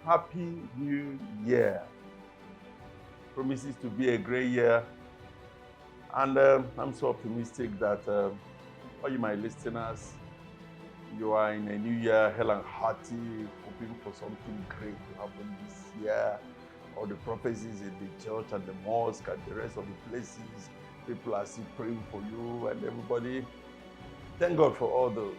Happy New Year. Promises to be a great year. And I'm so optimistic that all you my listeners, you are in a new year, hell and hearty, hoping for something great to happen this year. All the prophecies in the church and the mosque and the rest of the places, people are still praying for you and everybody. Thank God for all those.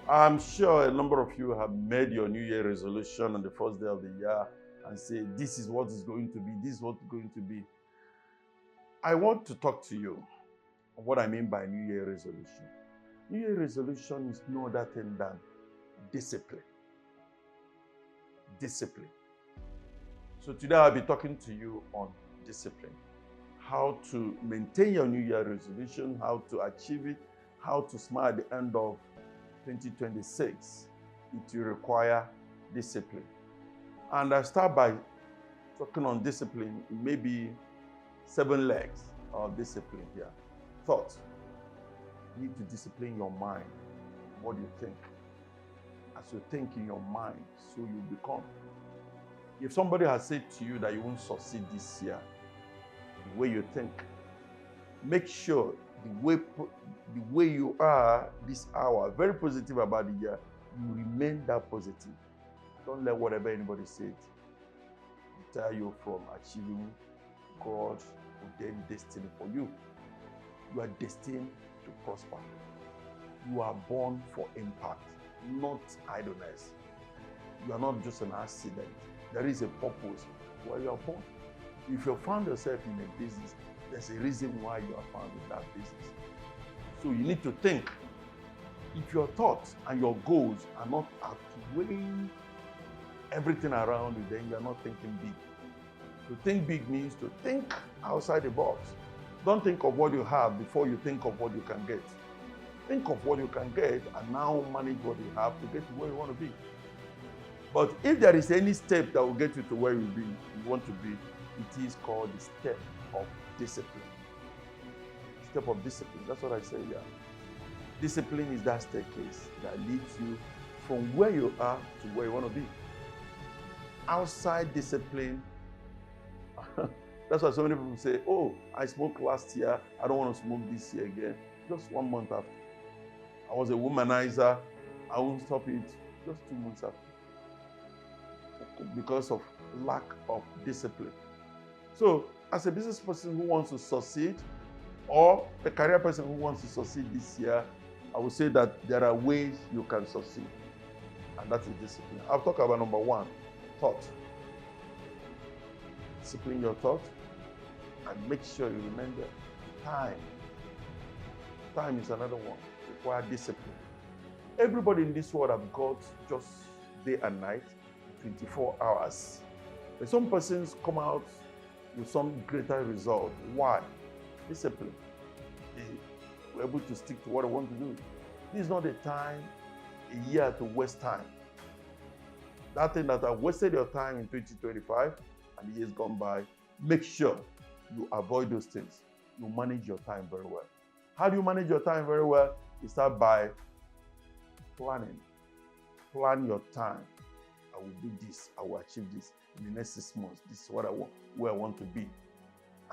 I'm sure a number of you have made your New Year resolution on the first day of the year and say, this is what is going to be, this is what is going to be. I want to talk to you on what I mean by New Year resolution. New Year resolution is no other thing than discipline. Discipline. So today I'll be talking to you on discipline. How to maintain your New Year resolution, how to achieve it, how to smile at the end of 2026. It will require discipline. And I start by talking on discipline, maybe 7 legs of discipline here. Thought. You need to discipline your mind. What do you think? As you think in your mind, so you become. If somebody has said to you that you won't succeed this year, the way you think, make sure the way you are this hour, very positive about the year, you remain that positive. Don't let whatever anybody said deter you from achieving God's ordained destiny for you. You are destined to prosper. You are born for impact, not idleness. You are not just an accident. There is a purpose why you are born. If you found yourself in a business, there's a reason why you are found in that business. So you need to think. If your thoughts and your goals are not outweighing everything around you, then you are not thinking big. To think big means to think outside the box. Don't think of what you have before you think of what you can get. Think of what you can get and now manage what you have to get to where you want to be. But if there is any step that will get you to where you want to be, it is called the step of discipline. Step of discipline. That's what I say here. Discipline is that staircase that leads you from where you are to where you want to be. Outside discipline, that's why so many people say, oh, I smoked last year, I don't want to smoke this year again. Just 1 month after. I was a womanizer, I won't stop it. Just 2 months after. Because of lack of discipline. So, as a business person who wants to succeed, or a career person who wants to succeed this year, I would say that there are ways you can succeed. And that is discipline. I'll talk about number 1, thought. Discipline your thought and make sure you remember time. Time is another one. Require discipline. Everybody in this world have got just day and night, 24 hours. But some persons come out with some greater result. Why? Discipline. They were able to stick to what they want to do. This is not a time, a year to waste time. That thing that have wasted your time in 2025 and the years gone by, make sure you avoid those things. You manage your time very well. How do you manage your time very well? You start by planning. Plan your time. I will do this, I will achieve this in the next 6 months. This is what I want, where I want to be.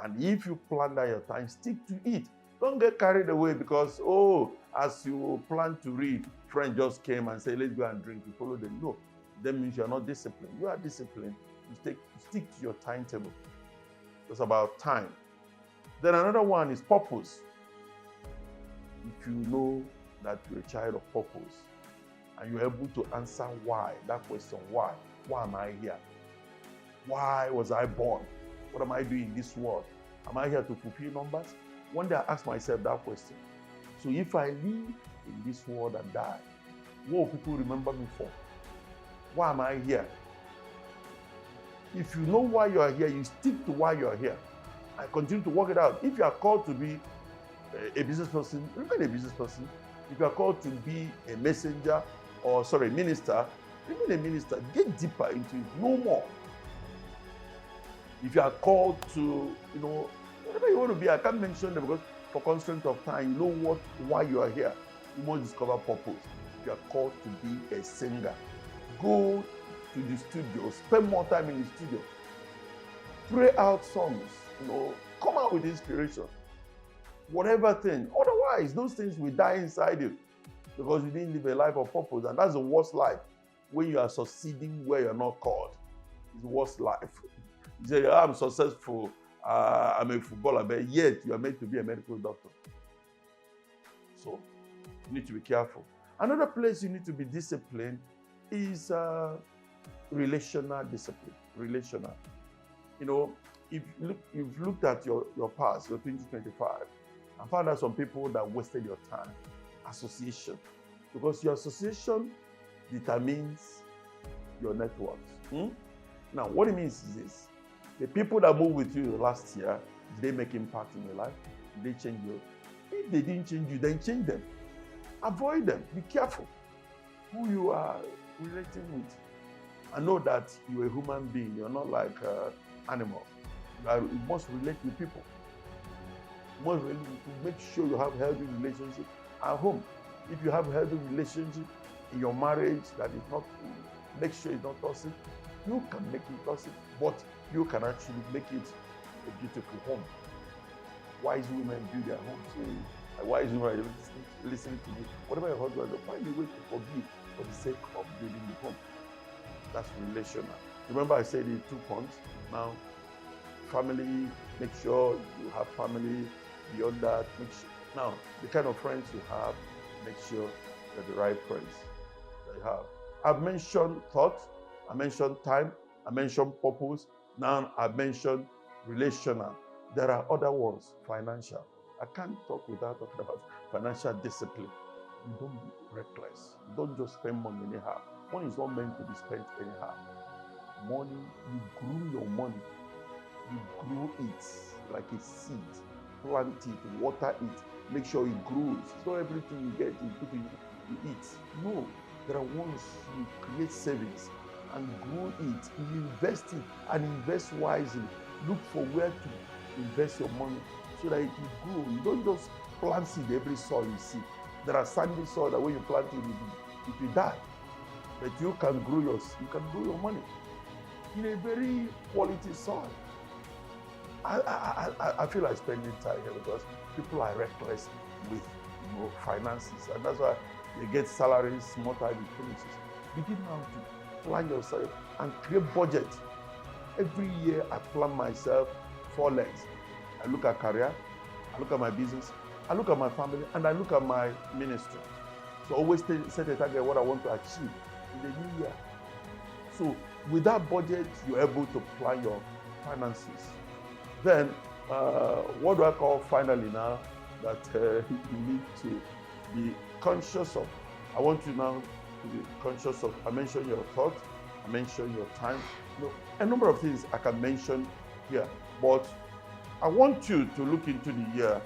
And if you plan that your time, stick to it. Don't get carried away because, as you plan to read, friend just came and said, let's go and drink. You follow them. No, that means you're not disciplined. You are disciplined. You stick to your timetable. It's about time. Then another one is purpose. If you know that you're a child of purpose, and you're able to answer why, that question, why am I here? Why was I born? What am I doing in this world? Am I here to fulfill numbers? One day I ask myself that question. So if I live in this world and die, what will people remember me for? Why am I here? If you know why you are here, you stick to why you are here and continue to work it out. If you are called to be a business person, remain a business person. If you are called to be a messenger, minister, remain a minister. Get deeper into it. No more. If you are called to, whatever you want to be, I can't mention them because for constraint of time, you know why you are here. You must discover purpose. If you are called to be a singer, go to the studio, spend more time in the studio, pray out songs, come out with inspiration. Whatever thing. Otherwise, those things will die inside you because you didn't live a life of purpose. And that's the worst life. When you are succeeding where you're not called. It's the worst life. You say, I'm successful, I'm a footballer, but yet you are meant to be a medical doctor. So you need to be careful. Another place you need to be disciplined is relational discipline. Relational. If you've looked at your past, your 2025, and found out some people that wasted your time. Association. Because your association determines your net worth. Now, what it means is this. The people that moved with you last year, did they make impact in your life? Did they change you? If they didn't change you, then change them. Avoid them. Be careful who you are relating with. And know that you're a human being. You're not like an animal. You must relate with people. You must make sure you have a healthy relationship at home. If you have a healthy relationship in your marriage that is not, make sure it's not toxic. You can make it toxic, but you can actually make it a beautiful home. Wise women build their homes. Wise women are listening to me. Whatever your husband does, find a way to forgive for the sake of building the home. That's relational. Remember I said the 2 points. Now, family, make sure you have family. Beyond that, now, the kind of friends you have, make sure they're the right friends that you have. I've mentioned thought, I mentioned time, I mentioned purpose. Now I've mentioned relational. There are other ones, financial. I can't talk without talking about financial discipline. You don't be reckless. You don't just spend money anyhow. Money is not meant to be spent anyhow. Money, you grew your money. You grew it like a seed. Plant it, water it, make sure it grows. It's not everything you get, you eat. No, there are ones you create savings and grow it, you invest it and invest wisely. Look for where to invest your money so that it will grow. You don't just plant seed every soil you see. There are sandy soil that when you plant it will die. But you can grow your money in a very quality soil. I feel like spending time here because people are reckless with finances, and that's why they get salaries, small time finishes. Begin now to plan yourself and create budget. Every year I plan myself 4 legs. I look at career, I look at my business, I look at my family, and I look at my ministry. So always set a target what I want to achieve in the new year. So with that budget, you're able to plan your finances. Then, what do I call finally now that you need to be conscious of? I want you now to be conscious of. I mentioned your thoughts, I mentioned your time. A number of things I can mention here, but I want you to look into the year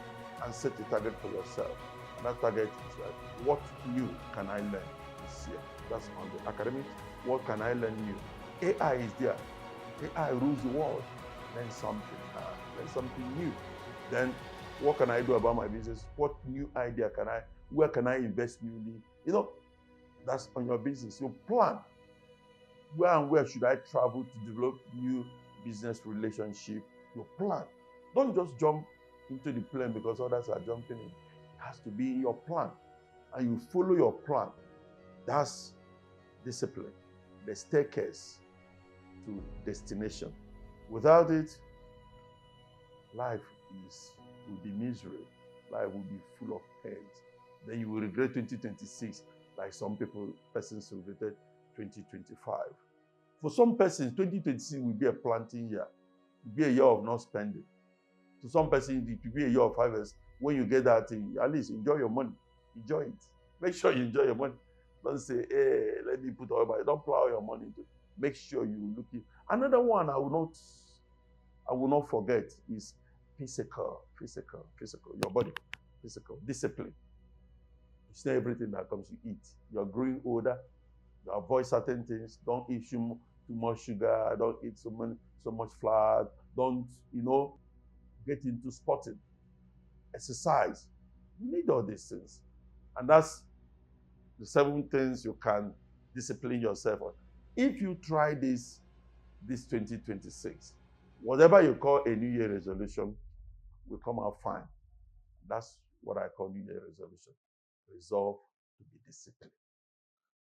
and set a target for yourself. And that target is like, what new can I learn this year? That's on the academic. What can I learn new? AI is there. AI rules the world. Learn something new. Then what can I do about my business? What new idea where can I invest newly? That's on your business. You plan. Where and where should I travel to develop new business relationship? You plan. Don't just jump into the plane because others are jumping in. It has to be in your plan. And you follow your plan. That's discipline. The staircase to destination. Without it, life will be misery. Life will be full of pains. Then you will regret 2026 like some persons regretted 2025. For some persons, 2026 will be a planting year. It will be a year of not spending. To some persons, it will be a year of harvest. When you get that thing, at least enjoy your money. Enjoy it. Make sure you enjoy your money. Don't say, hey, let me put all my, don't plow your money into it. Make sure you look it. Another one I will not forget is physical, your body, physical, discipline. It's not everything that comes to eat. You're growing older, you avoid certain things, don't eat too much sugar, don't eat so much flour, don't, get into sporting, exercise. You need all these things. And that's the 7 things you can discipline yourself on. if you try this 2026, whatever you call a New Year resolution will come out fine. That's what I call New Year resolution. Resolve to be disciplined.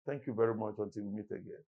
Thank you very much until we meet again.